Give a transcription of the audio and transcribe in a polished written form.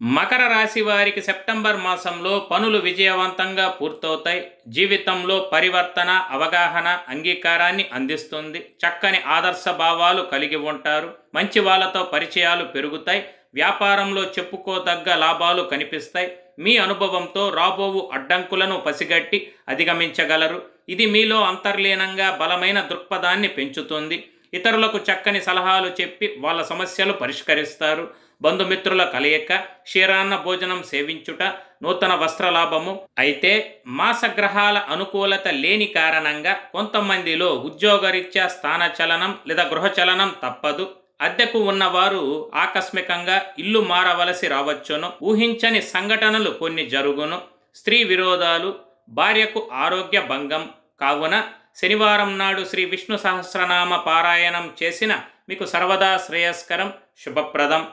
మకర రాశి వారికి సెప్టెంబర్ మాసంలో పనులు విజయవంతంగా పూర్తవుతాయి. జీవితంలో పరివర్తన, అవగాహన, అంగీకారాన్ని అందిస్తుంది. చక్కని ఆదర్శ భావాలు కలిగి ఉంటారు. మంచి వాళ్ళతో పరిచయాలు పెరుగుతాయి. వ్యాపారంలో చెప్పుకోదగ్గ లాభాలు కనిపిస్తాయి. మీ అనుభవంతో రాబోవు అడ్డంకులను పసిగట్టి అధిగమించగలరు. ఇది మీలో అంతర్లీనంగా బలమైన దృక్పథాన్ని పెంచుతుంది. ఇతరులకు చక్కని సలహాలు చెప్పి వాళ్ళ సమస్యలు పరిష్కరిస్తారు. బంధుమిత్రుల కలయిక, క్షీరాన్న భోజనం సేవించుట, నూతన వస్త్రలాభము. అయితే మాసగ్రహాల అనుకూలత లేని కారణంగా కొంతమందిలో ఉద్యోగరీత్యా స్థానచలనం లేదా గృహచలనం తప్పదు. అద్దెకు ఉన్నవారు ఆకస్మికంగా ఇల్లు మారవలసి రావచ్చును. ఊహించని సంఘటనలు కొన్ని జరుగును. స్త్రీ విరోధాలు, భార్యకు ఆరోగ్య భంగం. కావున శనివారం నాడు శ్రీ విష్ణు సహస్రనామ పారాయణం చేసిన మీకు సర్వదా శ్రేయస్కరం, శుభప్రదం.